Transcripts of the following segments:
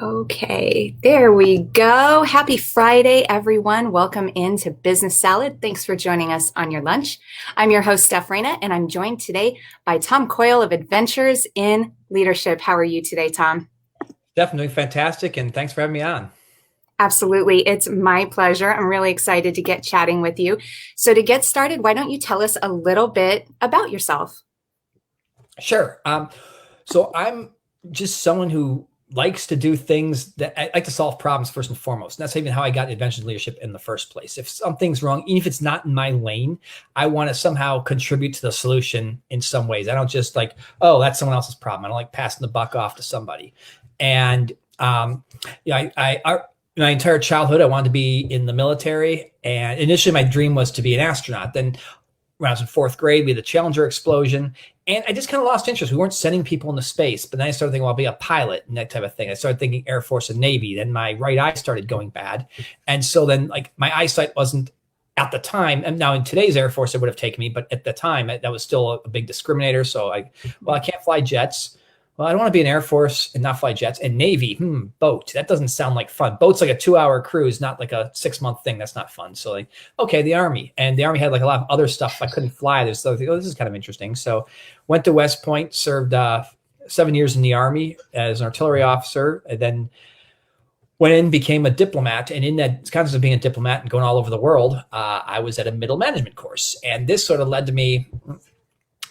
Okay, there we go. Happy Friday, everyone. Welcome into Business Salad. Thanks for joining us on your lunch. I'm your host, Steph, and I'm joined today by Tom Coyle of Adventures in Leadership. How are you today, Tom? Definitely fantastic, and thanks for having me on. Absolutely. It's my pleasure. I'm really excited to get chatting with you. So, to get started, why don't you tell us a little bit about yourself? Sure. So I'm just someone who likes to do things that I like to solve problems first and foremost. And that's even how I got adventure leadership in the first place. If something's wrong, even if it's not in my lane, I want to somehow contribute to the solution in some ways. I don't just like, oh, that's someone else's problem. I don't like passing the buck off to somebody. And my entire childhood, I wanted to be in the military. And initially, my dream was to be an astronaut. Then when I was in fourth grade, we had the Challenger explosion, and I just kind of lost interest. We weren't sending people into space, but then I started thinking, well, I'll be a pilot and that type of thing. I started thinking Air Force and Navy. Then my right eye started going bad, and so then like my eyesight wasn't at the time. And now in today's Air Force, it would have taken me, but at the time, that was still a big discriminator. So I can't fly jets. Well, I don't want to be in Air Force and not fly jets. And Navy, boat. That doesn't sound like fun. Boat's like a 2-hour cruise, not like a 6-month thing. That's not fun. So like, okay, the Army. And the Army had like a lot of other stuff. I couldn't fly. There's so oh, this is kind of interesting. So went to West Point, served 7 years in the Army as an artillery officer, and then went in, became a diplomat. And in that context of being a diplomat and going all over the world, I was at a middle management course. And this sort of led to me,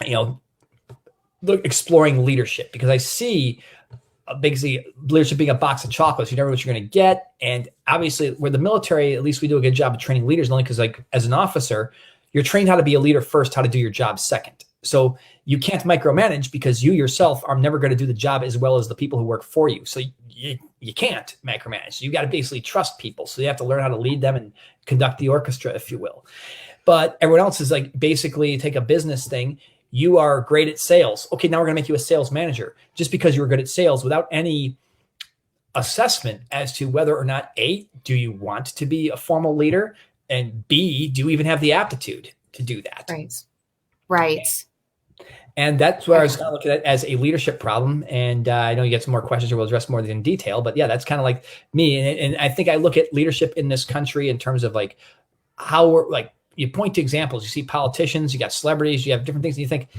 you know, exploring leadership, because I see basically leadership being a box of chocolates. You never know what you're going to get. And obviously, where the military, at least we do a good job of training leaders, only because like as an officer, you're trained how to be a leader first, how to do your job second. So you can't micromanage because you yourself are never going to do the job as well as the people who work for you. So you can't micromanage. You got to basically trust people. So you have to learn how to lead them and conduct the orchestra, if you will. But everyone else is like basically take a business thing. You are great at sales. Okay, now we're going to make you a sales manager just because you were good at sales without any assessment as to whether or not A, do you want to be a formal leader? And B, do you even have the aptitude to do that? Right. Right. And that's where I was kind of looking at it as a leadership problem. And I know you get some more questions or we'll address more in detail. But yeah, that's kind of like me. And I think I look at leadership in this country in terms of like how we're like, you point to examples, you see politicians, you got celebrities, you have different things, and you think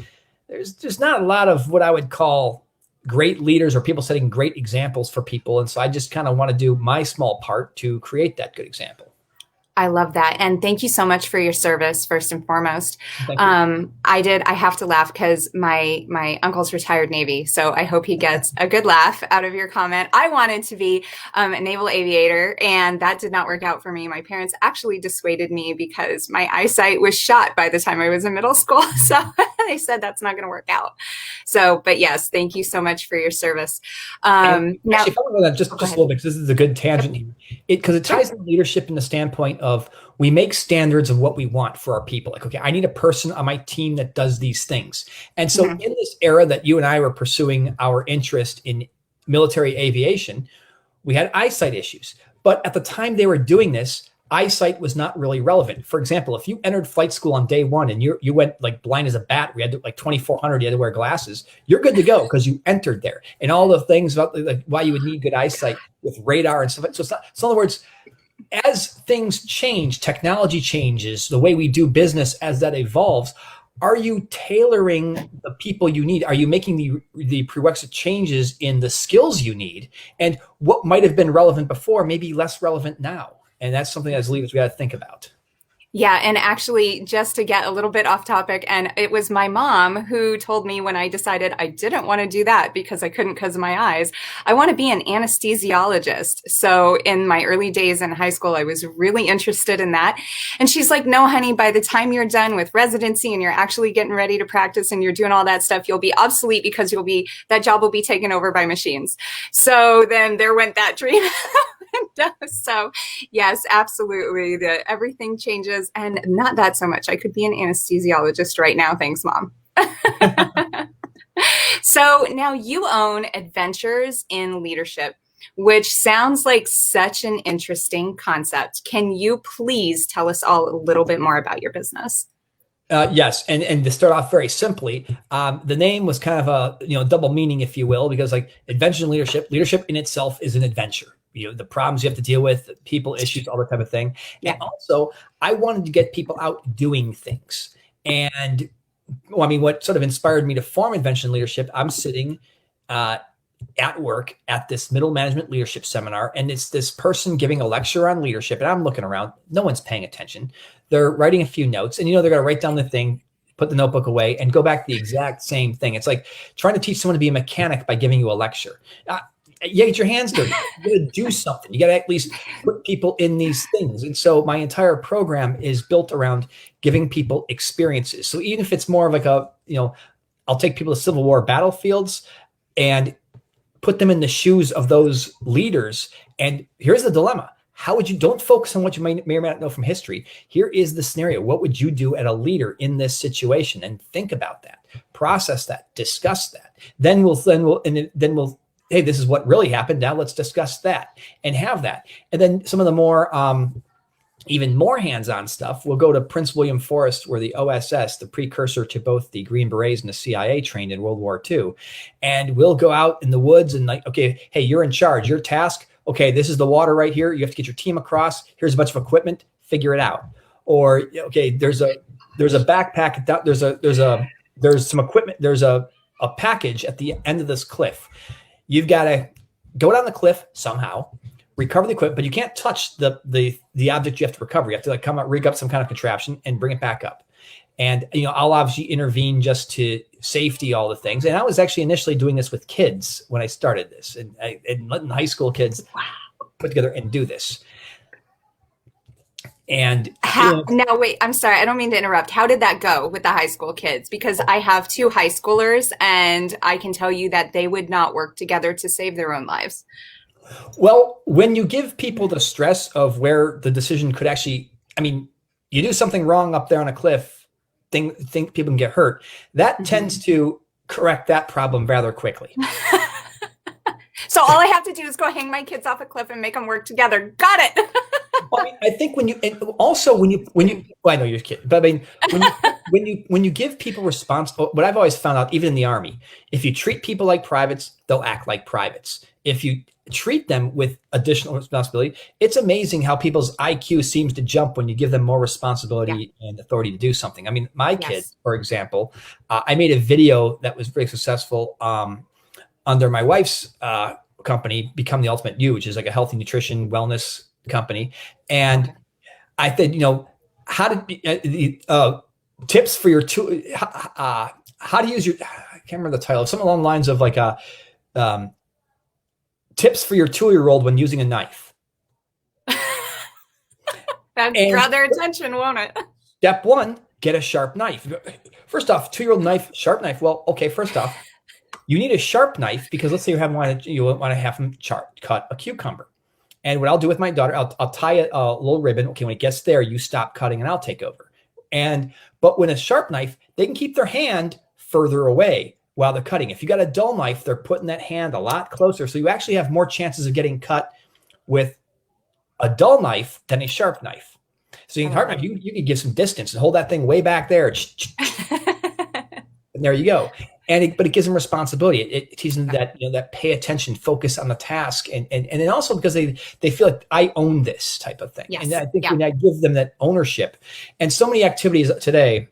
there's just not a lot of what I would call great leaders or people setting great examples for people. And so I just kind of want to do my small part to create that good example. I love that. And thank you so much for your service, first and foremost. Thank you. I have to laugh because my uncle's retired Navy. So I hope he gets a good laugh out of your comment. I wanted to be a naval aviator, and that did not work out for me. My parents actually dissuaded me because my eyesight was shot by the time I was in middle school. So they said that's not going to work out. So, but yes, thank you so much for your service. Now, actually, following that just a little bit, because this is a good tangent here, because it ties into leadership in the standpoint of we make standards of what we want for our people. Like, okay, I need a person on my team that does these things. And so in this era that you and I were pursuing our interest in military aviation, we had eyesight issues. But at the time they were doing this, eyesight was not really relevant. For example, if you entered flight school on day one and you went like blind as a bat, we had to, like 2,400, you had to wear glasses, you're good to go because you entered there. And all the things about like why you would need good eyesight with radar and stuff. So it's not, so in other words, as things change, technology changes, the way we do business as that evolves, are you tailoring the people you need? Are you making the prerequisite changes in the skills you need? And what might have been relevant before may be less relevant now. And that's something as leaders we got to think about. Yeah, and actually, just to get a little bit off topic, and it was my mom who told me when I decided I didn't want to do that because I couldn't because of my eyes, I want to be an anesthesiologist. So in my early days in high school, I was really interested in that. And she's like, no, honey, by the time you're done with residency and you're actually getting ready to practice and you're doing all that stuff, you'll be obsolete because that job will be taken over by machines. So then there went that dream. So yes, absolutely. Everything changes, and not that so much. I could be an anesthesiologist right now. Thanks, Mom. So now you own Adventures in Leadership, which sounds like such an interesting concept. Can you please tell us all a little bit more about your business? Yes, and to start off very simply, the name was kind of a double meaning, if you will, because like adventure leadership, leadership in itself is an adventure. The problems you have to deal with, people, issues, all that type of thing, and Yeah. also I wanted to get people out doing things. And well, I mean, what sort of inspired me to form Adventure Leadership? I'm sitting uh, at work at this middle management leadership seminar, and it's this person giving a lecture on leadership, and I'm looking around, no one's paying attention. They're writing a few notes, and they're going to write down the thing, put the notebook away, and go back to the exact same thing. It's like trying to teach someone to be a mechanic by giving you a lecture. You get your hands dirty. You got to do something. You got to at least put people in these things. And so my entire program is built around giving people experiences. So even if it's more of like I'll take people to Civil War battlefields and put them in the shoes of those leaders. And here's the dilemma. How would you, don't focus on what you may or may not know from history. Here is the scenario. What would you do at a leader in this situation? And think about that, process that, discuss that. Then we'll, hey, this is what really happened. Now let's discuss that and have that. And then some of the more, even more hands-on stuff, we'll go to Prince William Forest, where the OSS, the precursor to both the Green Berets and the CIA, trained in World War II. And we'll go out in the woods and like, okay, hey, you're in charge, your task. Okay, this is the water right here. You have to get your team across. Here's a bunch of equipment, figure it out. Or, okay, there's a backpack. There's some equipment. There's a package at the end of this cliff. You've got to go down the cliff somehow, recover the equipment, but you can't touch the object you have to recover. You have to like come out, rig up some kind of contraption and bring it back up. And, I'll obviously intervene just to safety all the things. And I was actually initially doing this with kids when I started this, and letting high school kids put together and do this. And now, wait, I'm sorry. I don't mean to interrupt. How did that go with the high school kids? Because I have two high schoolers, and I can tell you that they would not work together to save their own lives. Well, when you give people the stress of where the decision could actually, you do something wrong up there on a cliff, think people can get hurt. That tends to correct that problem rather quickly. So all I have to do is go hang my kids off a cliff and make them work together. Got it. Well, I think when you well, I know you're a kid, but when you give people what I've always found out, even in the Army, if you treat people like privates, they'll act like privates. If you treat them with additional responsibility, it's amazing how people's IQ seems to jump when you give them more responsibility and authority to do something. My kid, for example, I made a video that was very successful under my wife's company, Become the Ultimate You, which is like a healthy nutrition wellness company. And I said, how to tips for your how to use your, I can't remember the title, something along the lines of like tips for your 2-year-old when using a knife. That'd draw their attention, won't it? Step 1, get a sharp knife. First off, 2-year-old knife, sharp knife. Well, okay, first off, you need a sharp knife because let's say you want to have them cut a cucumber. And what I'll do with my daughter, I'll tie a little ribbon. Okay, when it gets there, you stop cutting and I'll take over. But when a sharp knife, they can keep their hand further away while they're cutting. If you got a dull knife, they're putting that hand a lot closer. So you actually have more chances of getting cut with a dull knife than a sharp knife. So you can give some distance and hold that thing way back there. And there you go. But it gives them responsibility. It teaches them that pay attention, focus on the task, and then also because they feel like I own this type of thing. Yes. And I think when I give them that ownership, and so many activities today,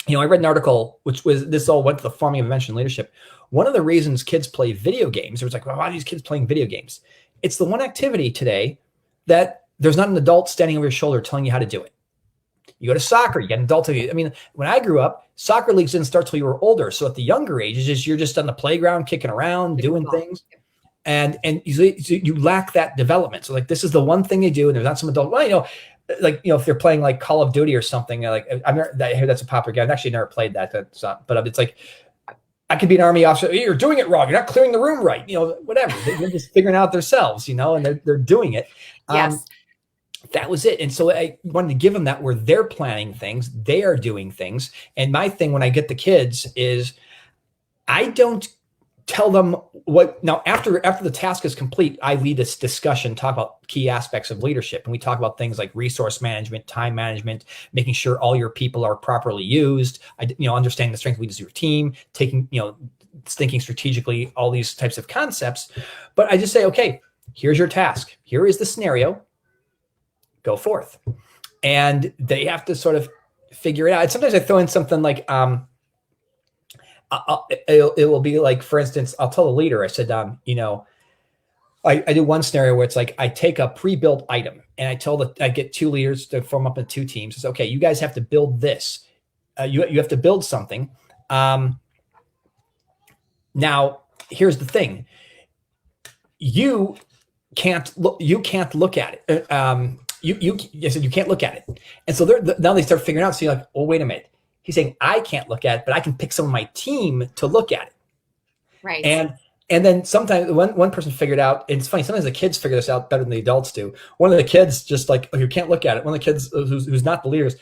I read an article this all went to the forming of invention leadership. One of the reasons kids play video games, it was like, well, why are these kids playing video games? It's the one activity today that there's not an adult standing over your shoulder telling you how to do it. You go to soccer, you get an adult. When I grew up, soccer leagues didn't start till you were older. So at the younger ages, you're just on the playground, kicking around, doing things. And you lack that development. So like, this is the one thing they do. And there's not some adult, if they're playing like Call of Duty or something, I hear that's a popular game. I've actually never played that. But it's like, I could be an Army officer. You're doing it wrong. You're not clearing the room right. Whatever. They're just figuring out themselves, and they're doing it. Yes. That was it. And so I wanted to give them that where they're planning things, they are doing things. And my thing when I get the kids is I don't tell them what. Now, after the task is complete, I lead this discussion, talk about key aspects of leadership, and we talk about things like resource management, time management, making sure all your people are properly used. Understanding the strength and weakness of your team, thinking strategically, all these types of concepts. But I just say, okay, here's your task. Here is the scenario. Go forth, and they have to sort of figure it out. And sometimes I throw in something like, it will be like, for instance, I'll tell the leader, I said, I do one scenario where it's like, I take a pre-built item and I get two leaders to form up in two teams. It's okay. You guys have to build this. You have to build something. Now here's the thing. You can't look at it. I said, you can't look at it. And so now they start figuring out, so you're like, oh, wait a minute. He's saying, I can't look at it, but I can pick some of my team to look at it. Right. And then sometimes one person figured out, and it's funny, sometimes the kids figure this out better than the adults do. One of the kids just like, oh, you can't look at it. One of the kids who's not the leaders,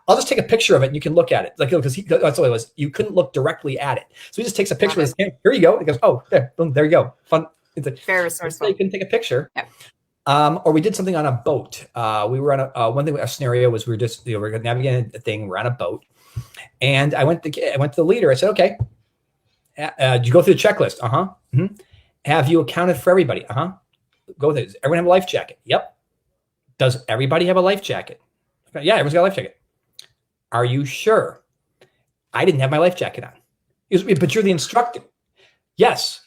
I'll just take a picture of it and you can look at it. Like, because that's all it was. You couldn't look directly at it. So he just takes a picture of his hand. Here you go. He goes, oh, there, boom, there you go. Fun. It's like, very resourceful. You can take a picture. Yep. Or we did something on a boat. We were on a scenario was we were navigating a thing. We're on a boat. And I went to the leader. I said, okay, did you go through the checklist? Uh-huh. Mm-hmm. Have you accounted for everybody? Uh-huh. Go with it. Does everyone have a life jacket? Yep. Does everybody have a life jacket? Yeah, everyone's got a life jacket. Are you sure? I didn't have my life jacket on. But you're the instructor. Yes,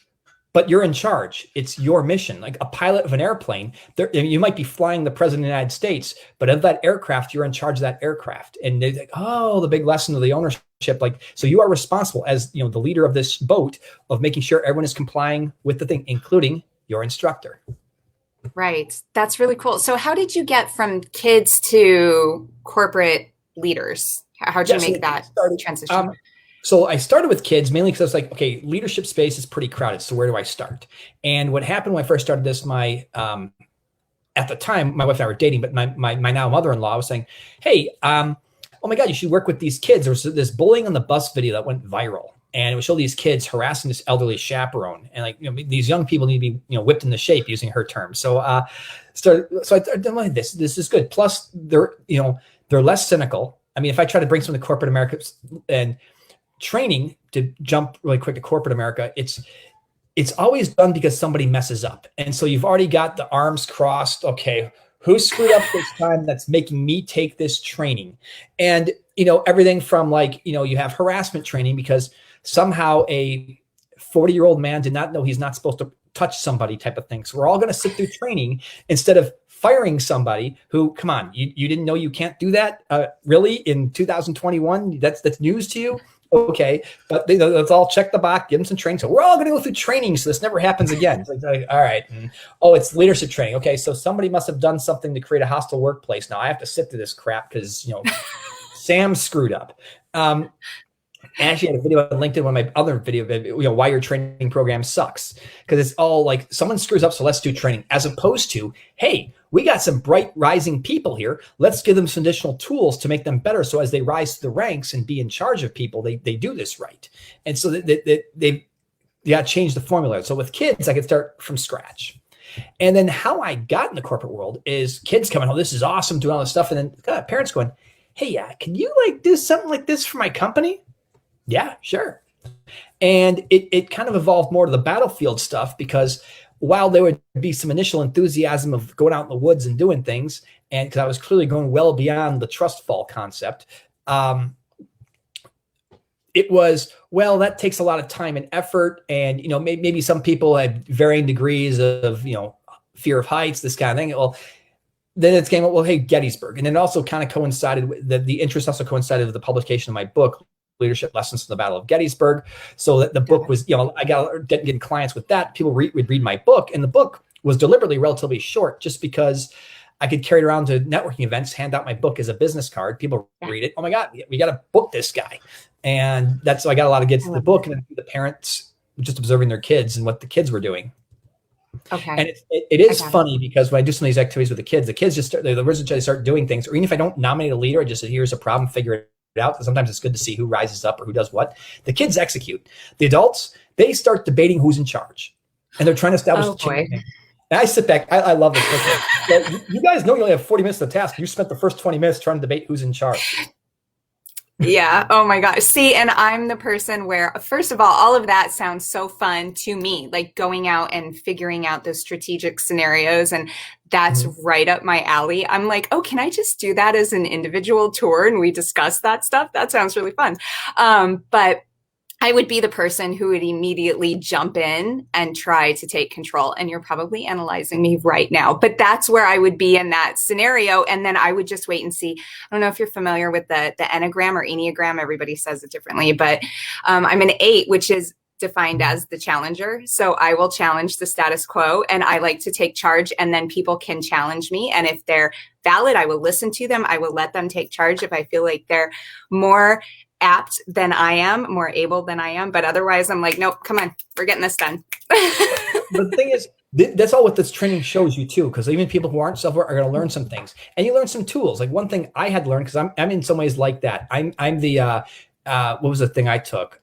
but you're in charge. It's your mission. Like a pilot of an airplane, you might be flying the president of the United States, but of that aircraft, you're in charge of that aircraft. And they're like, oh, the big lesson of the ownership. Like, so you are responsible as the leader of this boat of making sure everyone is complying with the thing, including your instructor. Right. That's really cool. So how did you get from kids to corporate leaders? How'd you make that transition? So I started with kids mainly because I was like, okay, leadership space is pretty crowded. So where do I start? And what happened when I first started this, at the time, my wife and I were dating, but my now mother-in-law was saying, hey, oh my God, you should work with these kids. There was this bullying on the bus video that went viral. And it would show these kids harassing this elderly chaperone. And these young people need to be, whipped into shape, using her term. So I like, this is good. Plus they're less cynical. I mean, if I try to bring some of the corporate America and training to jump really quick to corporate America, it's always done because somebody messes up. And so you've already got the arms crossed. Okay, who screwed up this time that's making me take this training? And, everything from you have harassment training because somehow a 40-year-old man did not know he's not supposed to touch somebody type of thing. So we're all going to sit through training instead of firing somebody who, come on, you didn't know you can't do that? Really? In 2021? That's news to you? Okay, but let's all check the box, give them some training. So we're all going to go through training so this never happens again. It's like, all right. Oh, it's leadership training. Okay, so somebody must have done something to create a hostile workplace. Now I have to sit through this crap because, Sam screwed up. I actually had a video on LinkedIn, one of my other video, why your training program sucks. Because it's all like someone screws up, so let's do training. As opposed to, hey, we got some bright rising people here. Let's give them some additional tools to make them better. So as they rise to the ranks and be in charge of people, they do this right. And so they got to change the formula. So with kids, I could start from scratch. And then how I got in the corporate world is kids coming, oh, this is awesome, doing all this stuff. And then parents going, hey, can you do something like this for my company? Yeah, sure. And it kind of evolved more to the battlefield stuff because while there would be some initial enthusiasm of going out in the woods and doing things, and because I was clearly going well beyond the trust fall concept, it was, well, that takes a lot of time and effort. And, maybe some people had varying degrees of, fear of heights, this kind of thing. Well, then it came up, well, hey, Gettysburg. And then it also kind of coincided with the interest also coincided with the publication of my book, Leadership Lessons from the Battle of Gettysburg. So that the book was, I got getting clients with that. People would read my book, and the book was deliberately relatively short just because I could carry it around to networking events, hand out my book as a business card. People read it. Oh my God, we got to book this guy. And so I got a lot of kids in the book, and then the parents just observing their kids and what the kids were doing. Okay. And it is funny because when I do some of these activities with the kids just start doing things. Or even if I don't nominate a leader, I just say, here's a problem, figure it out, because sometimes it's good to see who rises up or who does what. The kids execute. The adults, they start debating who's in charge, and they're trying to establish Oh the boy. change. And I sit back. I love this. You guys know you only have 40 minutes of the task. You spent the first 20 minutes trying to debate who's in charge. Yeah. Oh my gosh. See, and I'm the person where, first of all of that sounds so fun to me, like going out and figuring out those strategic scenarios. And that's right up my alley. I'm like, oh, can I just do that as an individual tour and we discuss that stuff? That sounds really fun. But I would be the person who would immediately jump in and try to take control. And you're probably analyzing me right now, but that's where I would be in that scenario. And then I would just wait and see. I don't know if you're familiar with the Enneagram or Enneagram. Everybody says it differently, but I'm an 8, which is defined as the challenger. So I will challenge the status quo, and I like to take charge, and then people can challenge me. And if they're valid, I will listen to them. I will let them take charge if I feel like they're more apt than I am, more able than I am. But otherwise, I'm like, nope, come on, we're getting this done. The thing is, that's all what this training shows you too, because even people who aren't self-aware are going to learn some things, and you learn some tools. Like one thing I had learned, because I'm in some ways like that. I'm the what was the thing I took?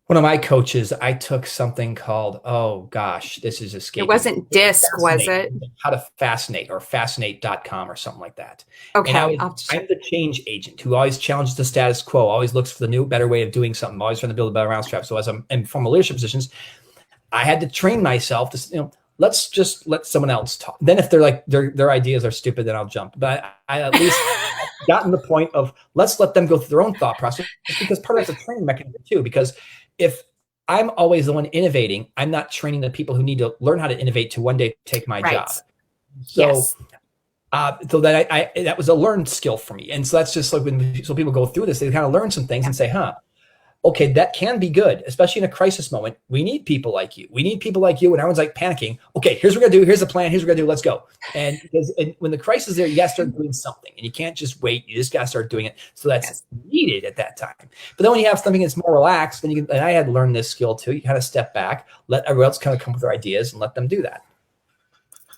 One of my coaches, I took something called, oh gosh, this is escaping. It wasn't DISC, was it? How to Fascinate, or fascinate.com or something like that. Okay. And I'm the change agent who always challenges the status quo, always looks for the new, better way of doing something, always trying to build a better mousetrap. So as I'm in formal leadership positions, I had to train myself to, let's just let someone else talk. Then if they're like, their ideas are stupid, then I'll jump. But I at least gotten the point of, let's let them go through their own thought process, because part of that's a training mechanism too, because if I'm always the one innovating, I'm not training the people who need to learn how to innovate to one day take my job. So, yes. So that that was a learned skill for me. And so that's just like so people go through this, they kind of learn some things and say, okay, that can be good, especially in a crisis moment. We need people like you. We need people like you. And everyone's like panicking. Okay, here's what we're gonna do. Here's the plan. Here's what we're gonna do. Let's go. And when the crisis is there, you gotta start doing something, and you can't just wait. You just gotta start doing it. So that's needed at that time. But then when you have something that's more relaxed, then and I had to learn this skill too. You kind of step back, let everyone else kind of come with their ideas, and let them do that.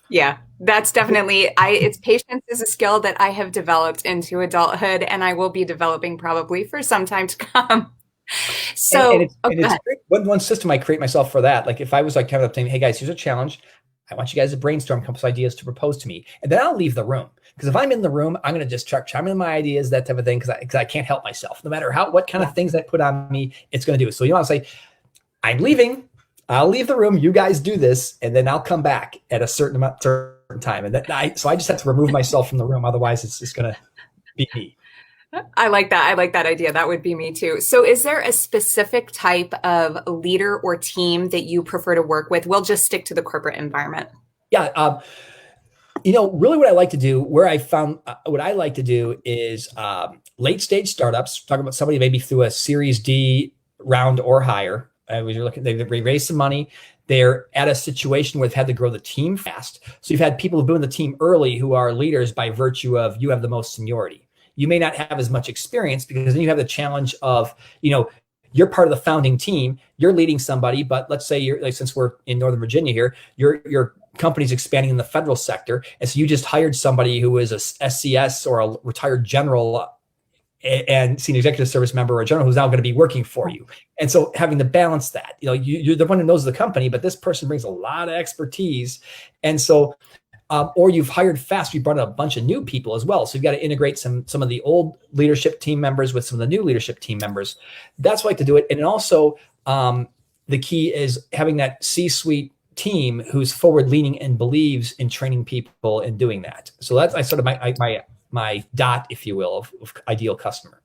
Yeah, that's definitely, it's patience is a skill that I have developed into adulthood, and I will be developing probably for some time to come. So it's one system I create myself for that. Like if I was like kind of saying, hey guys, here's a challenge. I want you guys to brainstorm a couple of ideas to propose to me. And then I'll leave the room. Because if I'm in the room, I'm going to just start chiming in my ideas, that type of thing, because I can't help myself. No matter what kind of things I put on me, it's going to do. So you want to say, I'm leaving. I'll leave the room. You guys do this, and then I'll come back at a certain time. And so I just have to remove myself from the room. Otherwise, it's just going to be me. I like that. I like that idea. That would be me too. So is there a specific type of leader or team that you prefer to work with? We'll just stick to the corporate environment. Yeah. Really what I like to do, what I like to do is late stage startups, talking about somebody maybe through a Series D round or higher. They raised some money. They're at a situation where they've had to grow the team fast. So you've had people who've been in the team early who are leaders by virtue of you have the most seniority. You may not have as much experience, because then you have the challenge of, you're part of the founding team, you're leading somebody, but let's say since we're in Northern Virginia here, your company's expanding in the federal sector. And so you just hired somebody who is a SCS or a retired general and senior executive service member or a general who's now going to be working for you. And so having to balance that, you're the one who knows the company, but this person brings a lot of expertise. And so, or you've hired fast, you brought in a bunch of new people as well. So you've got to integrate some of the old leadership team members with some of the new leadership team members. That's why I like to do it. And also the key is having that C-suite team who's forward leaning and believes in training people and doing that. So that's sort of my dot, if you will, of ideal customer.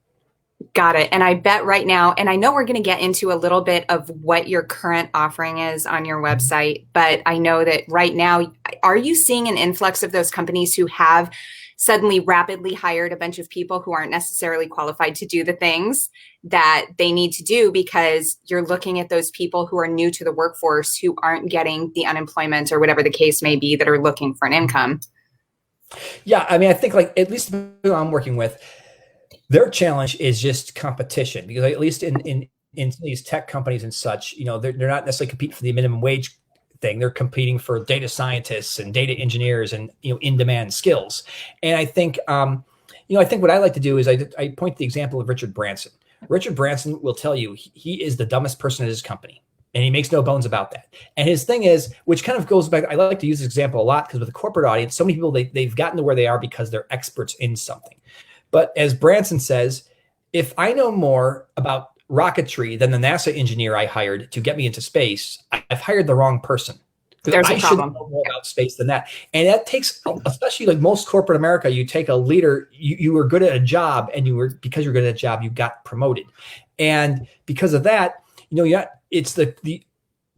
Got it. And I bet right now, and I know we're going to get into a little bit of what your current offering is on your website, but I know that right now, are you seeing an influx of those companies who have suddenly rapidly hired a bunch of people who aren't necessarily qualified to do the things that they need to do, because you're looking at those people who are new to the workforce, who aren't getting the unemployment or whatever the case may be, that are looking for an income? Yeah. I mean, I think like at least who I'm working with, their challenge is just competition, because at least in these tech companies and such, they're not necessarily competing for the minimum wage thing. They're competing for data scientists and data engineers and, in-demand skills. And I think, I think what I like to do is I point to the example of Richard Branson. Richard Branson will tell you he is the dumbest person at his company, and he makes no bones about that. And his thing is, which kind of goes back, I like to use this example a lot because with a corporate audience, so many people, they've gotten to where they are because they're experts in something. But as Branson says, if I know more about rocketry than the NASA engineer I hired to get me into space, I've hired the wrong person. There's I a should problem. know more about space than that. And that takes, especially like most corporate America, you take a leader, you were good at a job, and because you're good at a job, you got promoted. And because of that, it's the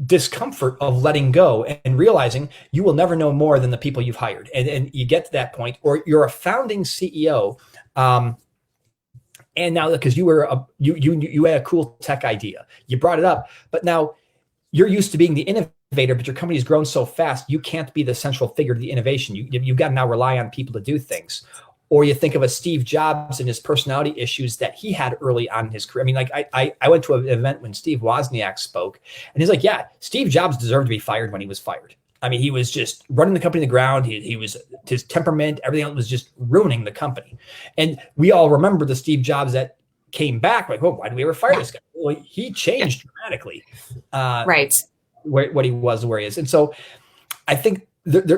discomfort of letting go and realizing you will never know more than the people you've hired. And you get to that point, or you're a founding CEO. And now because you had a cool tech idea, you brought it up, but now you're used to being the innovator, but your company's grown so fast, you can't be the central figure to the innovation. You've got to now rely on people to do things. Or you think of a Steve Jobs and his personality issues that he had early on in his career. I mean, like I went to an event when Steve Wozniak spoke, and he's like, yeah, Steve Jobs deserved to be fired when he was fired. I mean, he was just running the company to the ground. He was, his temperament, everything else was just ruining the company. And we all remember the Steve Jobs that came back, like, well, why did we ever fire this guy? Well, he changed dramatically. Right. What he was, where he is. And so I think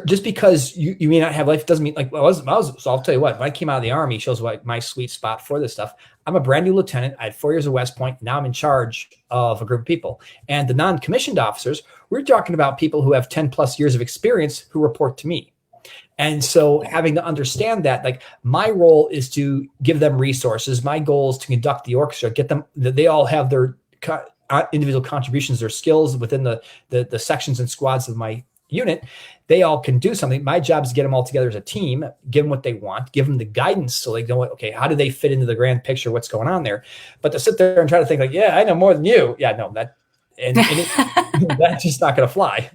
just because you may not have life doesn't mean like, so I'll tell you what, when I came out of the Army, shows like my sweet spot for this stuff. I'm a brand new lieutenant. I had 4 years at West Point. Now I'm in charge of a group of people. And the non-commissioned officers, we're talking about people who have 10 plus years of experience who report to me. And so having to understand that, like, my role is to give them resources. My goal is to conduct the orchestra, get them, they all have their individual contributions, their skills within the sections and squads of my unit. They all can do something. My job is to get them all together as a team, give them what they want, give them the guidance so they know, okay, how do they fit into the grand picture, what's going on there? But to sit there and try to think like, yeah, I know more than you. Yeah, no, that's just not going to fly.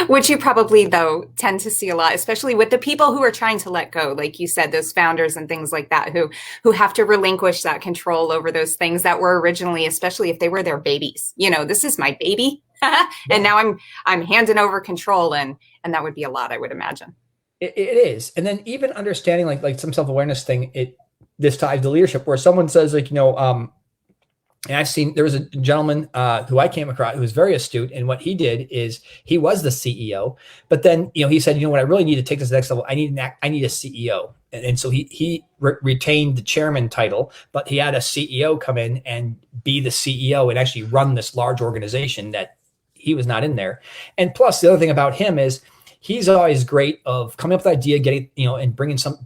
Which you probably, though, tend to see a lot, especially with the people who are trying to let go, like you said, those founders and things like that, who have to relinquish that control over those things that were originally, especially if they were their babies. This is my baby, and now I'm handing over control, and that would be a lot, I would imagine. It is, and then even understanding like some self-awareness thing. This ties to leadership, where someone says like, and I've seen, there was a gentleman who I came across who was very astute. And what he did is he was the CEO, but then, he said, what I really need to take this to the next level, I need a CEO. And so he retained the chairman title, but he had a CEO come in and be the CEO and actually run this large organization that he was not in there. And plus the other thing about him is he's always great of coming up with the idea, getting, and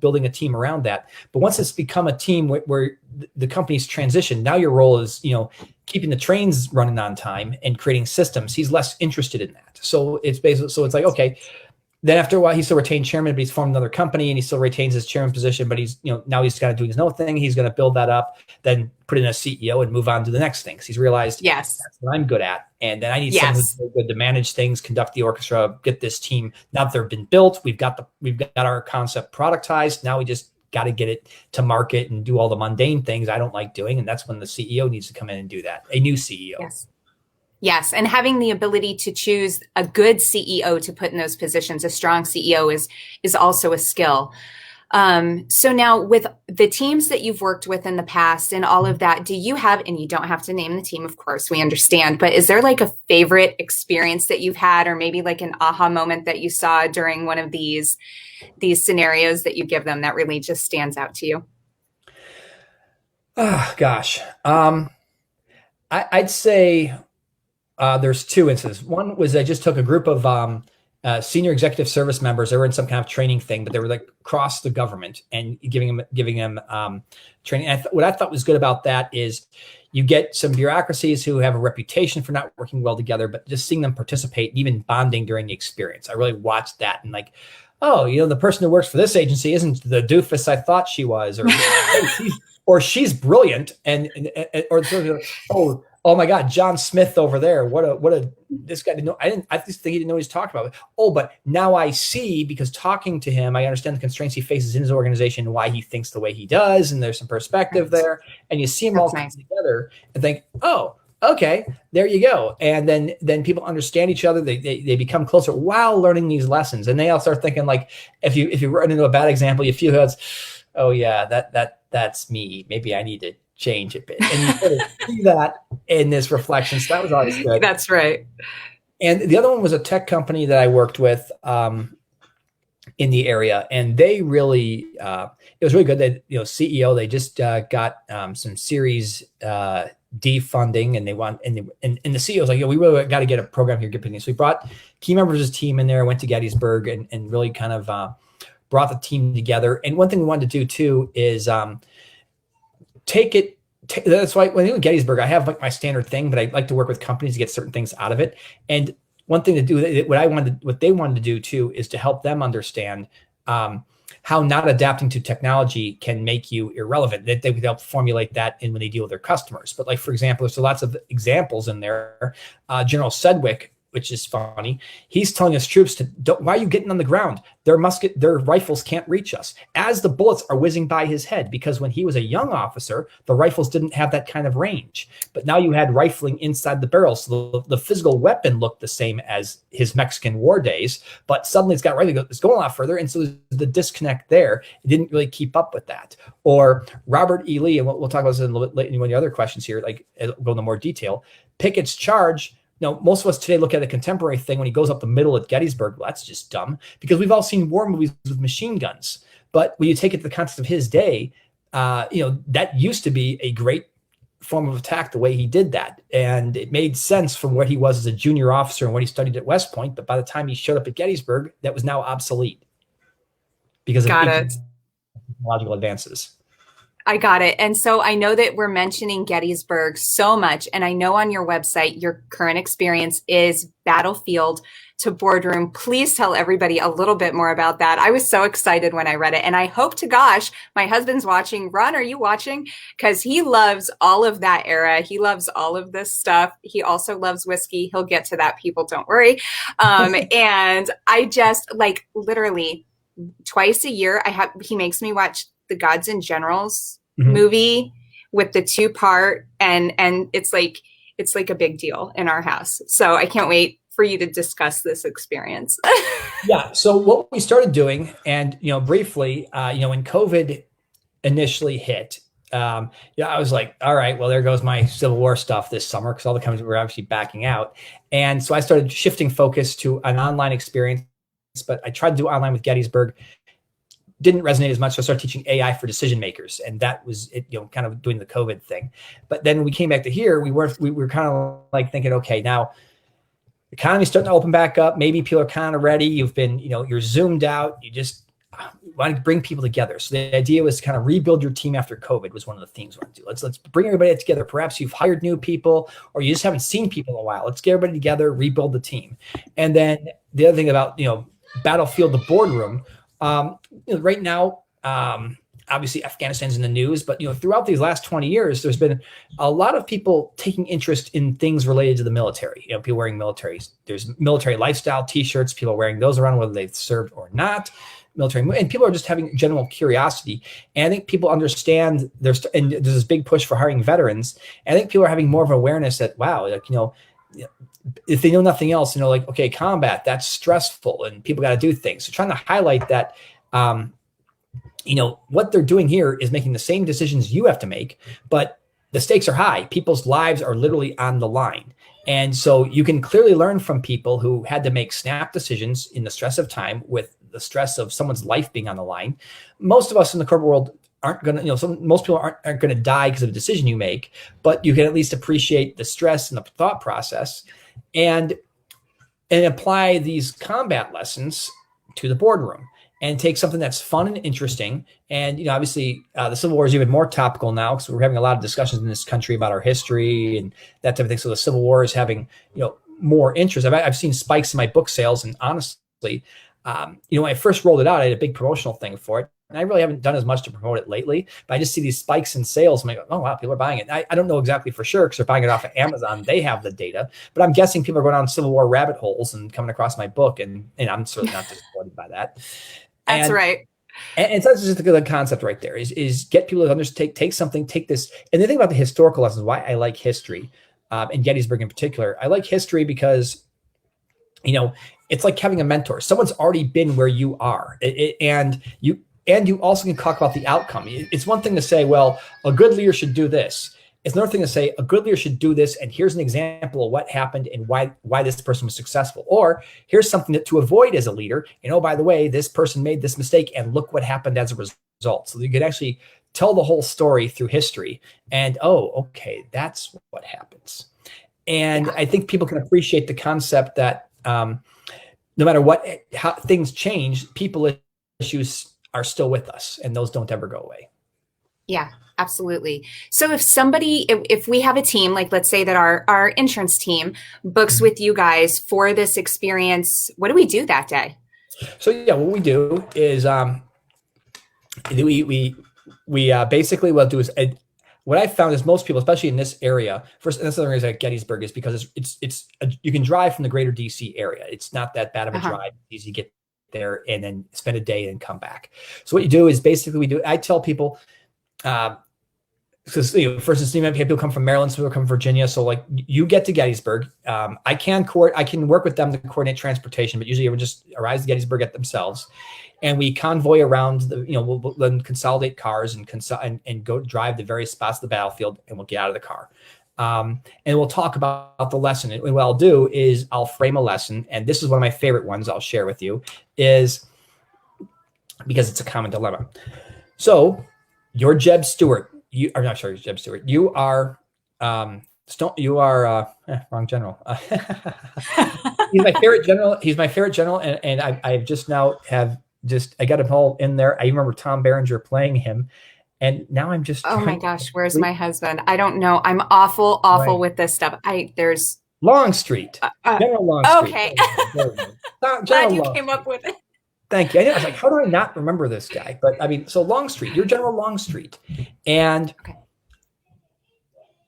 building a team around that. But once it's become a team where the company's transitioned, now your role is, keeping the trains running on time and creating systems. He's less interested in that. So it's like, okay, then after a while, he still retained chairman, but he's formed another company and he still retains his chairman position, but he's, now he's kind of doing his own thing. He's going to build that up, then put in a CEO and move on to the next thing. 'Cause he's realized, yes, that's what I'm good at. And then I need someone who's good to manage things, conduct the orchestra, get this team. Now that they've been built, we've got our concept productized. Now we just got to get it to market and do all the mundane things I don't like doing. And that's when the CEO needs to come in and do that. A new CEO. Yes. And having the ability to choose a good CEO to put in those positions, a strong CEO is also a skill. So now with the teams that you've worked with in the past and all of that, do you have, and you don't have to name the team, of course, we understand, but is there like a favorite experience that you've had, or maybe like an aha moment that you saw during one of these scenarios that you give them that really just stands out to you? Oh, gosh. I'd say there's two instances. One was I just took a group of senior executive service members. They were in some kind of training thing, but they were like across the government and giving them training. And what I thought was good about that is you get some bureaucracies who have a reputation for not working well together, but just seeing them participate, even bonding during the experience. I really watched that and like, oh, the person who works for this agency isn't the doofus I thought she was, or or she's brilliant, or oh my God, John Smith over there. This guy didn't know. I just think he didn't know what he's talking about. Oh, but now I see, because talking to him, I understand the constraints he faces in his organization and why he thinks the way he does. And there's some perspective there. And you see them all come together and think, oh, okay, there you go. And then people understand each other. They become closer while learning these lessons. And they all start thinking like, if you run into a bad example, you feel it's, oh yeah, that's me. Maybe I need to change a bit. And you sort of see that in this reflection. So that was always good. That's right. And the other one was a tech company that I worked with in the area, and they really it was really good. That CEO, they just got some Series D funding, and they want and the CEO was like, we really got to get a program here, get opinions. So we brought key members of his team in there, went to Gettysburg, and really kind of brought the team together. And one thing we wanted to do too is that's why when I do Gettysburg, I have like my standard thing, but I like to work with companies to get certain things out of it. And one thing to do, what they wanted to do too, is to help them understand how not adapting to technology can make you irrelevant. That they would help formulate that in when they deal with their customers. But like, for example, there's lots of examples in there. General Sedgwick, which is funny, he's telling his troops why are you getting on the ground? Their rifles can't reach us, as the bullets are whizzing by his head, because when he was a young officer, the rifles didn't have that kind of range. But now you had rifling inside the barrel, so the physical weapon looked the same as his Mexican war days, but suddenly it's going a lot further, and so there's the disconnect there. It didn't really keep up with that. Or Robert E. Lee, and we'll talk about this in a little bit later in one of the other questions here, like go into more detail. Pickett's charge. Most of us today look at a contemporary thing when he goes up the middle at Gettysburg. Well, that's just dumb, because we've all seen war movies with machine guns. But when you take it to the context of his day, that used to be a great form of attack, the way he did that. And it made sense from what he was as a junior officer and what he studied at West Point. But by the time he showed up at Gettysburg, that was now obsolete because of technological advances. I got it. And so I know that we're mentioning Gettysburg so much. And I know on your website, your current experience is battlefield to boardroom. Please tell everybody a little bit more about that. I was so excited when I read it. And I hope to gosh, my husband's watching. Ron, are you watching? Because he loves all of that era. He loves all of this stuff. He also loves whiskey. He'll get to that, people. Don't worry. And I just literally twice a year, he makes me watch the Gods and Generals movie with the 2-part, and it's like a big deal in our house. So I can't wait for you to discuss this experience. Yeah. So what we started doing, and briefly, when COVID initially hit, I was like, all right, well, there goes my Civil War stuff this summer, because all the companies were obviously backing out. And so I started shifting focus to an online experience, but I tried to do online with Gettysburg. Didn't resonate as much. So I started teaching AI for decision makers. And that was it, kind of doing the COVID thing. But then when we came back to here, we were kind of like thinking, okay, now the economy's starting to open back up. Maybe people are kind of ready. You've been, you're zoomed out. You just want to bring people together. So the idea was to kind of rebuild your team after COVID was one of the themes we want to do. Let's bring everybody together. Perhaps you've hired new people, or you just haven't seen people in a while. Let's get everybody together, rebuild the team. And then the other thing about, battlefield, the boardroom, right now, obviously Afghanistan's in the news, but throughout these last 20 years, there's been a lot of people taking interest in things related to the military. People wearing there's military lifestyle T-shirts, people wearing those around whether they've served or not. Military, and people are just having general curiosity. And I think people understand there's this big push for hiring veterans. And I think people are having more of an awareness that, wow, if they know nothing else, okay, combat, that's stressful and people got to do things. So trying to highlight that, what they're doing here is making the same decisions you have to make, but the stakes are high. People's lives are literally on the line. And so you can clearly learn from people who had to make snap decisions in the stress of time, with the stress of someone's life being on the line. Most of us in the corporate world aren't going to, most people aren't going to die because of a decision you make, but you can at least appreciate the stress and the thought process and apply these combat lessons to the boardroom and take something that's fun and interesting. And, obviously the Civil War is even more topical now, because we're having a lot of discussions in this country about our history and that type of thing. So the Civil War is having, more interest. I've seen spikes in my book sales. And honestly, when I first rolled it out, I had a big promotional thing for it. And I really haven't done as much to promote it lately, but I just see these spikes in sales. And I go, oh, wow, people are buying it. I don't know exactly for sure, because they're buying it off of Amazon. They have the data, but I'm guessing people are going down Civil War rabbit holes and coming across my book. And I'm certainly not disappointed by that. That's right. And so that's just the concept right there is get people to understand, take this. And the thing about the historical lessons, why I like history, and Gettysburg in particular, I like history because, it's like having a mentor. Someone's already been where you are. And And you also can talk about the outcome. It's one thing to say, well, a good leader should do this. It's another thing to say a good leader should do this, and here's an example of what happened and why this person was successful. Or here's something to avoid as a leader. And oh, by the way, this person made this mistake, and look what happened as a result. So you could actually tell the whole story through history. And oh, okay, that's what happens. And I think people can appreciate the concept that no matter how things change, people issues are still with us, and those don't ever go away. Yeah, absolutely. So if we have a team, like let's say that our insurance team books with you guys for this experience, what do we do that day? So yeah, what we do is we basically what I'll do is what I found is most people, especially in this area, first, and that's the other reason at Gettysburg is because it's you can drive from the greater DC area. It's not that bad of a drive. It's easy to get there and then spend a day and come back. So what you do is basically I tell people, because for instance, people come from Maryland, some people come from Virginia. So like you get to Gettysburg, I can work with them to coordinate transportation, but usually everyone just arrives to Gettysburg at themselves, and we convoy around we'll then consolidate cars and go drive to various spots of the battlefield, and we'll get out of the car. And we'll talk about the lesson. And what I'll do is I'll frame a lesson, and this is one of my favorite ones I'll share with you, is because it's a common dilemma. So you're Jeb Stuart. You are not sure Jeb Stuart. You are wrong general. He's my favorite general. He's my favorite general, and I've just now I got him all in there. I remember Tom Berenger playing him, and now I'm just. Oh my gosh, where's my husband? I don't know. I'm awful with this stuff. There's Longstreet. General Longstreet. Okay. Glad you came up with it. Thank you. I was like, how do I not remember this guy? But I mean, so Longstreet, you're General Longstreet. And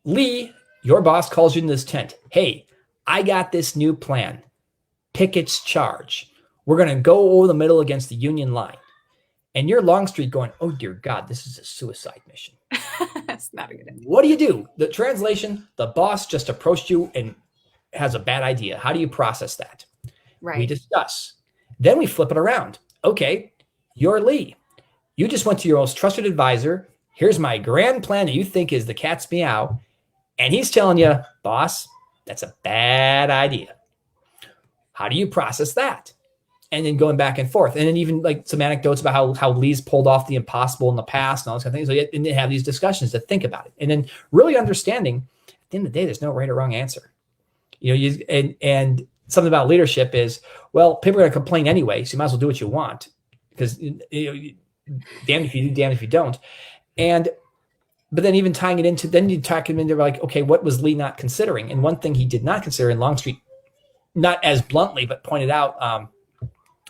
Lee, your boss, calls you in this tent. Hey, I got this new plan. Pickett's charge. We're going to go over the middle against the Union line. And you're Longstreet going, oh, dear God, this is a suicide mission. That's not a good idea. What do? The translation, the boss just approached you and has a bad idea. How do you process that? Right. We discuss. Then we flip it around. Okay, you're Lee. You just went to your most trusted advisor. Here's my grand plan that you think is the cat's meow. And he's telling you, boss, that's a bad idea. How do you process that? And then going back and forth. And then even like some anecdotes about how Lee's pulled off the impossible in the past and all those kind of things. So and then have these discussions to think about it. And then really understanding at the end of the day, there's no right or wrong answer. And something about leadership is, well, people are going to complain anyway, so you might as well do what you want, because damn if you do, damn if you don't. But then even tying it into, then you talk him into like, okay, what was Lee not considering? And one thing he did not consider, in Longstreet, not as bluntly, but pointed out,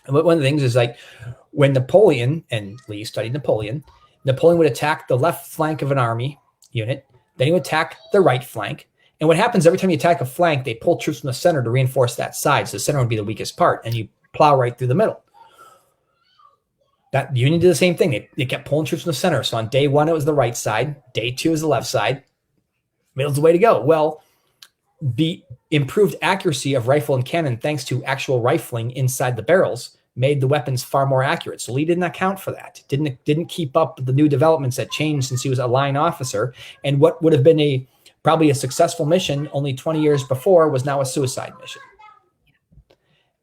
one of the things is like when Napoleon, and Lee studied Napoleon would attack the left flank of an army unit, then he would attack the right flank. And what happens every time you attack a flank, they pull troops from the center to reinforce that side. So the center would be the weakest part, and you plow right through the middle. That Union did the same thing. They kept pulling troops from the center. So on day one, it was the right side. Day two is the left side. Middle's the way to go. Well, the improved accuracy of rifle and cannon, thanks to actual rifling inside the barrels, made the weapons far more accurate. So Lee didn't account for that. Didn't keep up with the new developments that changed since he was a line officer. And what would have been probably a successful mission only 20 years before was now a suicide mission.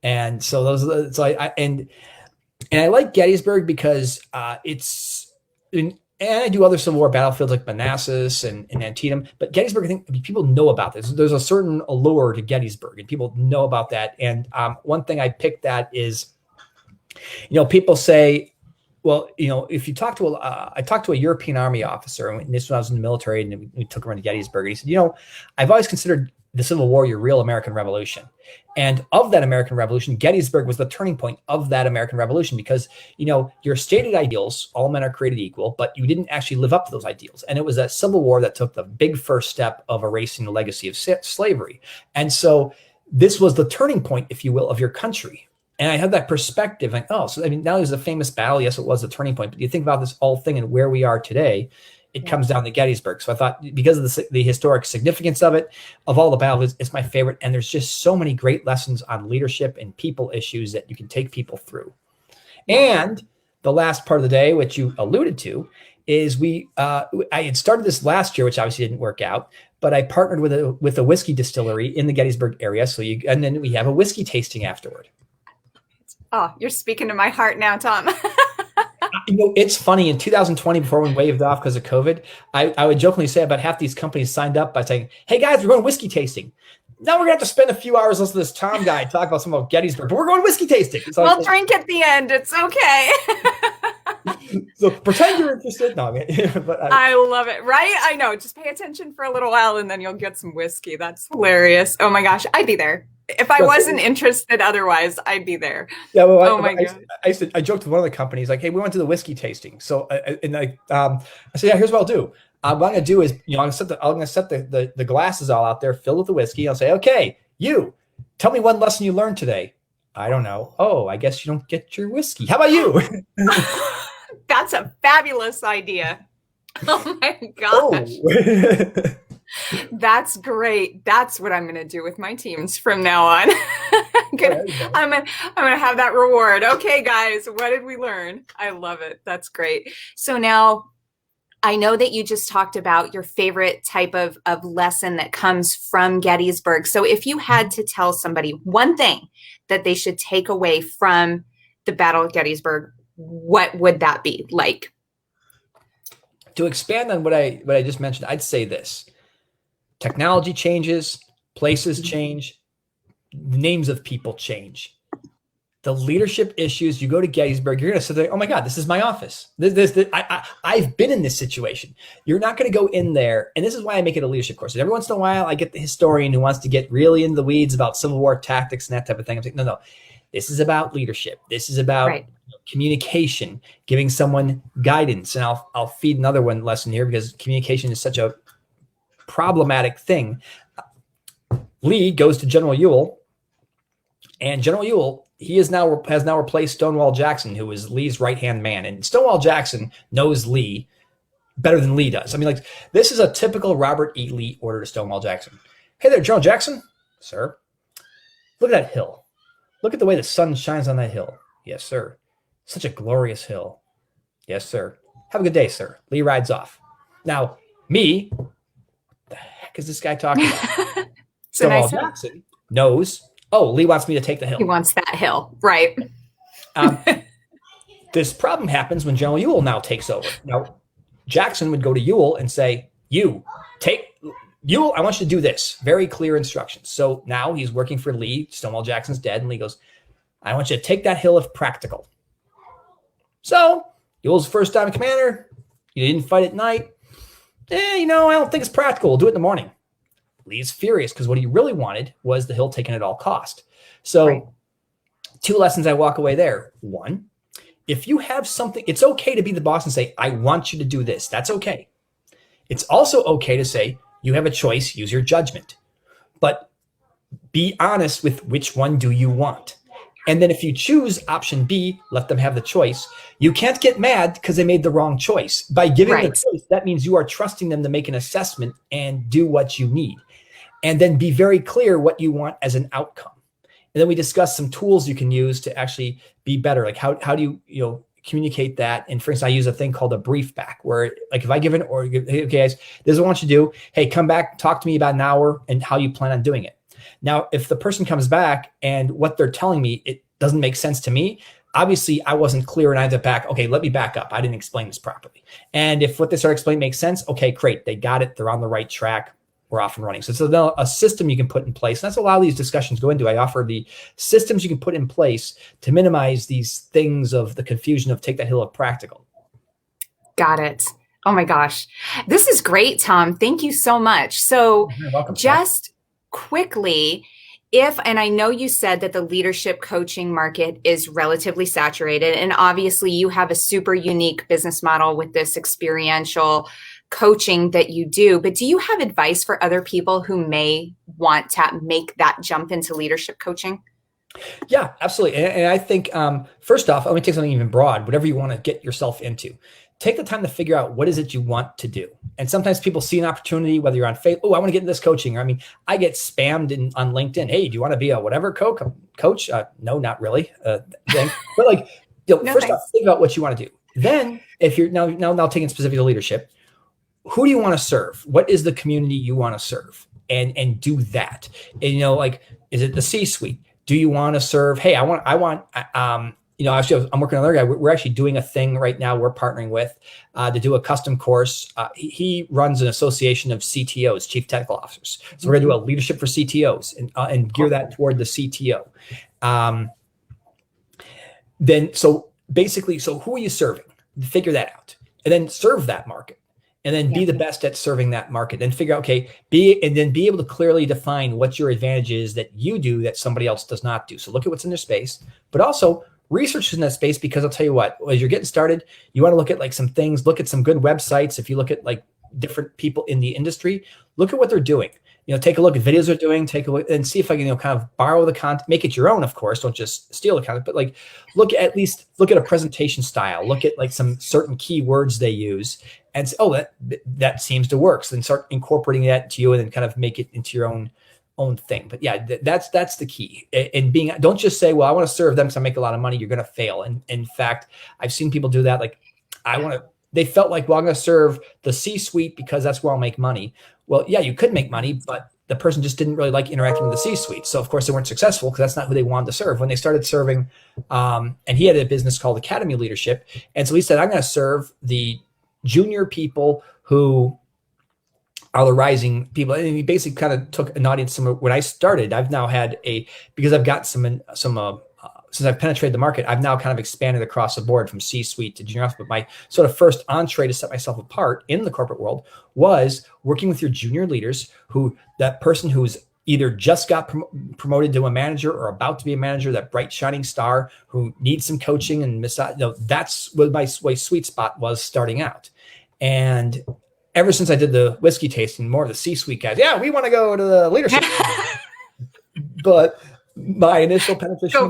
And so I like Gettysburg because and I do other Civil War battlefields like Manassas and Antietam, but Gettysburg, I think people know about this. There's a certain allure to Gettysburg, and people know about that. And one thing I picked that is, people say, well, if you talk to I talked to a European Army officer, and this when I was in the military, and we took him to Gettysburg. And he said, I've always considered the Civil War your real American Revolution. And of that American Revolution, Gettysburg was the turning point of that American Revolution because, your stated ideals, all men are created equal, but you didn't actually live up to those ideals. And it was that Civil War that took the big first step of erasing the legacy of slavery. And so this was the turning point, if you will, of your country. And I had that perspective like, now there's a famous battle. Yes, it was the turning point. But you think about this whole thing and where we are today, it comes down to Gettysburg. So I thought because of the historic significance of it, of all the battles, it's my favorite. And there's just so many great lessons on leadership and people issues that you can take people through. And the last part of the day, which you alluded to, is I had started this last year, which obviously didn't work out, but I partnered with a whiskey distillery in the Gettysburg area. And then we have a whiskey tasting afterward. Oh, you're speaking to my heart now, Tom. It's funny, in 2020, before we waved off because of COVID, I would jokingly say about half these companies signed up by saying, hey guys, we're going whiskey tasting. Now we're going to have to spend a few hours listening to this Tom guy talk about some of Gettysburg, but we're going whiskey tasting. So we'll drink at the end. It's okay. So pretend you're interested. No, but I love it. Right? I know. Just pay attention for a little while and then you'll get some whiskey. That's hilarious. Oh my gosh. I'd be there. If I wasn't interested otherwise, I'd be there. Yeah. Well, oh my God. I joked with one of the companies like, hey, we went to the whiskey tasting. So I said, yeah, here's what I'll do. What I'm going to do is, I'm going to set the glasses all out there filled with the whiskey. I'll say, okay, you tell me one lesson you learned today. I don't know. Oh, I guess you don't get your whiskey. How about you? That's a fabulous idea. Oh my gosh. Oh. That's great. That's what I'm going to do with my teams from now on. I'm gonna have that reward. Okay, guys, what did we learn? I love it. That's great. So now I know that you just talked about your favorite type of lesson that comes from Gettysburg. So if you had to tell somebody one thing that they should take away from the Battle of Gettysburg, what would that be like? To expand on what I just mentioned, I'd say this. Technology changes, places change, names of people change. The leadership issues, you go to Gettysburg, you're going to sit there, oh my God, this is my office. I've been in this situation. You're not going to go in there, and this is why I make it a leadership course. And every once in a while, I get the historian who wants to get really into the weeds about Civil War tactics and that type of thing. I'm like, no. This is about leadership. This is about communication, giving someone guidance. And I'll feed another one lesson here because communication is such a problematic thing. Lee goes to General Ewell, and General Ewell, has now replaced Stonewall Jackson, who was Lee's right-hand man. And Stonewall Jackson knows Lee better than Lee does. I mean, like, this is a typical Robert E. Lee order to Stonewall Jackson. Hey there, General Jackson. Sir, look at that hill. Look at the way the sun shines on that hill. Yes, sir. Such a glorious hill. Yes, sir. Have a good day, sir. Lee rides off. Now, me, what the heck is this guy talking about? Stonewall Jackson knows, oh, Lee wants me to take the hill. He wants that hill, right? This problem happens when General Ewell now takes over. Now, Jackson would go to Ewell and say, Ewell, I want you to do this. Very clear instructions. So now he's working for Lee. Stonewall Jackson's dead. And Lee goes, I want you to take that hill if practical. So Ewell's first time commander. You didn't fight at night. I don't think it's practical. We'll do it in the morning. Lee's furious because what he really wanted was the hill taken at all cost. So two lessons I walk away there. One, if you have something, it's okay to be the boss and say, I want you to do this. That's okay. It's also okay to say, you have a choice, use your judgment. But be honest with which one do you want. And then if you choose option B, let them have the choice. You can't get mad because they made the wrong choice. By giving the choice, that means you are trusting them to make an assessment and do what you need. And then be very clear what you want as an outcome. And then we discuss some tools you can use to actually be better. Like how do you communicate that? And for instance, I use a thing called a brief back where, like, if I give hey, okay, guys, this is what I want you to do. Hey, come back, talk to me about an hour and how you plan on doing it. Now, if the person comes back and what they're telling me, it doesn't make sense to me, obviously I wasn't clear and I had to back. Okay, let me back up. I didn't explain this properly. And if what they start explaining makes sense, okay, great. They got it. They're on the right track. We're off and running. So it's a system you can put in place. And that's what a lot of these discussions go into. I offer the systems you can put in place to minimize these things of the confusion of take that hill of practical. Got it. Oh my gosh. This is great, Tom. Thank you so much. So you're welcome, just quickly, and I know you said that the leadership coaching market is relatively saturated, and obviously you have a super unique business model with this experiential coaching that you do, but do you have advice for other people who may want to make that jump into leadership coaching? Yeah, absolutely. And I think, first off, let me take something even broad, whatever you want to get yourself into. Take the time to figure out what is it you want to do. And sometimes people see an opportunity, whether you're on Facebook, oh, I want to get into this coaching. Or, I get spammed on LinkedIn. Hey, do you want to be a whatever coach? No, not really. But No first off, thanks. think about what you want to do. Then, if you're now taking specific to leadership, who do you want to serve? What is the community you want to serve? And do that. And like, is it the C-suite? Do you want to serve? Hey, actually, I'm working on another guy. We're actually doing a thing right now. We're partnering with to do a custom course. He runs an association of CTOs, chief technical officers. So we're going to do a leadership for CTOs and gear that toward the CTO. So who are you serving? Figure that out, and then serve that market. And then be the best at serving that market. Then figure out, be able to clearly define what your advantage is that you do that somebody else does not do. So look at what's in their space, but also research in that space, because I'll tell you what, as you're getting started, you want to look at like some things, look at some good websites. If you look at like different people in the industry, look at what they're doing. Take a look at videos they're doing, take a look and see if I can, kind of borrow the content, make it your own, of course, don't just steal the content, but like look at a presentation style, look at like some certain keywords they use and say, oh, that seems to work. So then start incorporating that to you and then kind of make it into your own thing. But yeah, that's the key. And don't just say, well, I want to serve them because I make a lot of money. You're going to fail. And in fact, I've seen people do that. Like they felt like, well, I'm going to serve the C-suite because that's where I'll make money. Well, yeah, you could make money, but the person just didn't really like interacting with the C-suite. So of course they weren't successful because that's not who they wanted to serve. When they started serving, and he had a business called Academy Leadership. And so he said, I'm going to serve the junior people who are the rising people. And he basically kind of took an audience. When I started, I've now had because I've got some since I've penetrated the market, I've now kind of expanded across the board from C-suite to junior officer. But my sort of first entree to set myself apart in the corporate world was working with your junior leaders, that person who's either just got promoted to a manager or about to be a manager, that bright shining star who needs some coaching and that's what my sweet spot was starting out. And ever since I did the whiskey tasting, more of the C-suite guys, we want to go to the leadership. But my initial penetration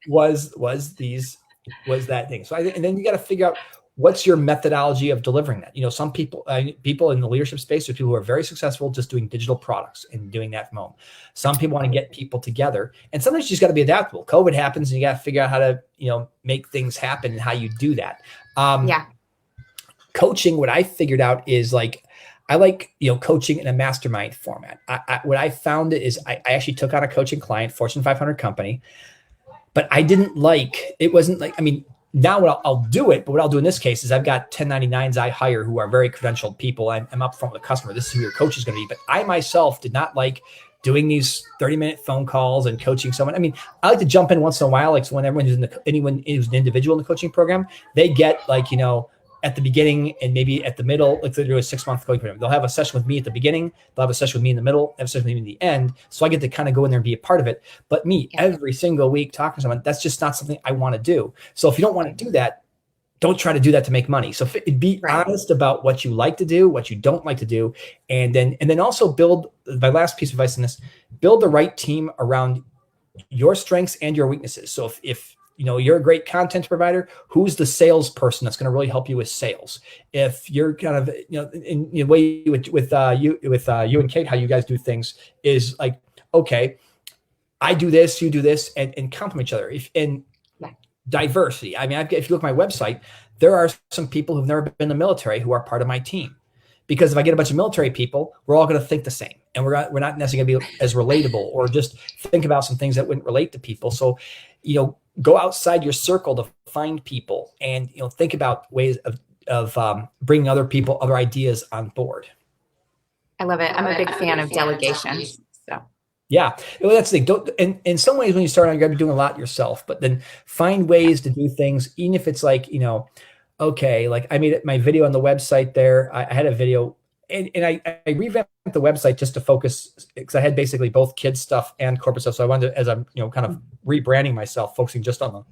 was that thing. So and then you got to figure out what's your methodology of delivering that. Some people in the leadership space are people who are very successful just doing digital products and doing that from home. Some people want to get people together, and sometimes you just got to be adaptable. COVID happens, and you got to figure out how to make things happen and how you do that. Coaching, what I figured out is I like coaching in a mastermind format. What I found is I actually took on a coaching client, Fortune 500 company, but I didn't it wasn't now I'll do it, but what I'll do in this case is I've got 1099s I hire who are very credentialed people. I'm upfront with the customer. This is who your coach is going to be. But I myself did not like doing these 30-minute phone calls and coaching someone. I like to jump in once in a while, like so when anyone who's an individual in the coaching program, they get at the beginning and maybe at the middle, like they do a 6-month coaching program. They'll have a session with me at the beginning. They'll have a session with me in the middle, have a session with me in the end. So I get to kind of go in there and be a part of it. But every single week talking to someone, that's just not something I want to do. So if you don't want to do that, don't try to do that to make money. So be honest about what you like to do, what you don't like to do. And then also build, my last piece of advice in this, build the right team around your strengths and your weaknesses. So if you're a great content provider, who's the salesperson that's going to really help you with sales? If you're kind of, in the way with you and Kate, how you guys do things is like, okay, I do this, you do this, and complement each other. Diversity. If you look at my website, there are some people who've never been in the military who are part of my team. Because if I get a bunch of military people, we're all going to think the same, and we're not necessarily going to be as relatable, or just think about some things that wouldn't relate to people. So, go outside your circle to find people, and think about ways of bringing other people, other ideas on board. I love it. I'm a big fan of delegation. So. Yeah, well, that's the thing. And in some ways, when you start, you're going to be doing a lot yourself, but then find ways to do things, even if it's okay, like I made my video on the website there. I had a video and I revamped the website just to focus, because I had basically both kids stuff and corporate stuff. So I wanted to, as I'm, kind of rebranding myself, focusing just on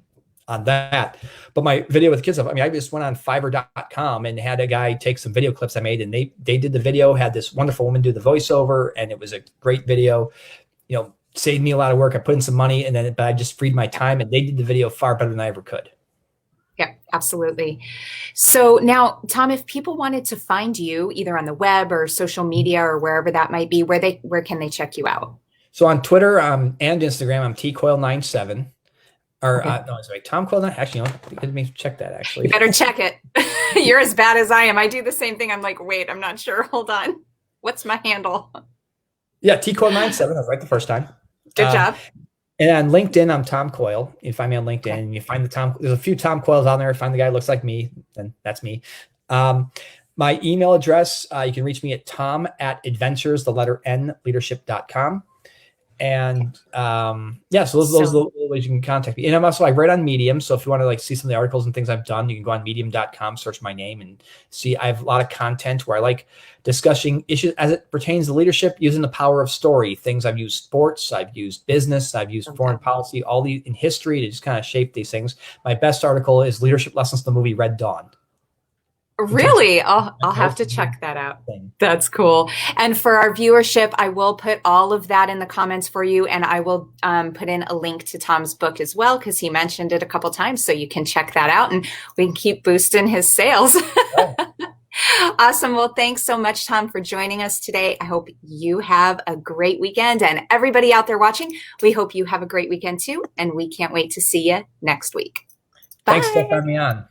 that. But my video with kids stuff, I just went on Fiverr.com and had a guy take some video clips I made, and they did the video, had this wonderful woman do the voiceover, and it was a great video, saved me a lot of work. I put in some money, but I just freed my time, and they did the video far better than I ever could. Yeah, absolutely. So now, Tom, if people wanted to find you either on the web or social media or wherever that might be, where can they check you out? So on Twitter and Instagram, I'm tcoyle97. Or Okay. no, sorry, Tom Coyle. Actually, no, let me check that. You Actually, better check it. You're as bad as I am. I do the same thing. I'm like, wait, I'm not sure. Hold on. What's my handle? yeah, T Coyle 97. I was right the first time. Good Um, job. and on LinkedIn, I'm Tom Coyle. You find me on Okay. LinkedIn. You find the Tom. There's a few Tom Coyles on there. Find the guy who looks like me, then that's me. Um, my email address, you can reach me at tom@adventures, the letter N, leadership.com. Okay. And yeah, so those So are the ways you can contact me. And I'm also, I write on Medium, so if you want to like see some of the articles and things I've done, you can go on medium.com, search my name, and see I have a lot of content where I like discussing issues as it pertains to leadership, using the power of story. Things I've used: sports, I've used business, I've used okay. foreign policy, all these in history to just kind of shape these things. My best article is Leadership Lessons from the movie Red Dawn. It takes Really? I'll have most to of the check that out. thing. That's cool. And for our viewership, I will put all of that in the comments for you, and I will put in a link to Tom's book as well because he mentioned it a couple times, so you can check that out, and we can keep boosting his sales. Right. Awesome. Well, thanks so much, Tom, for joining us today. I hope you have a great weekend, and everybody out there watching, we hope you have a great weekend too, and we can't wait to see you next week. Thanks, Steph, for Bye. having me on.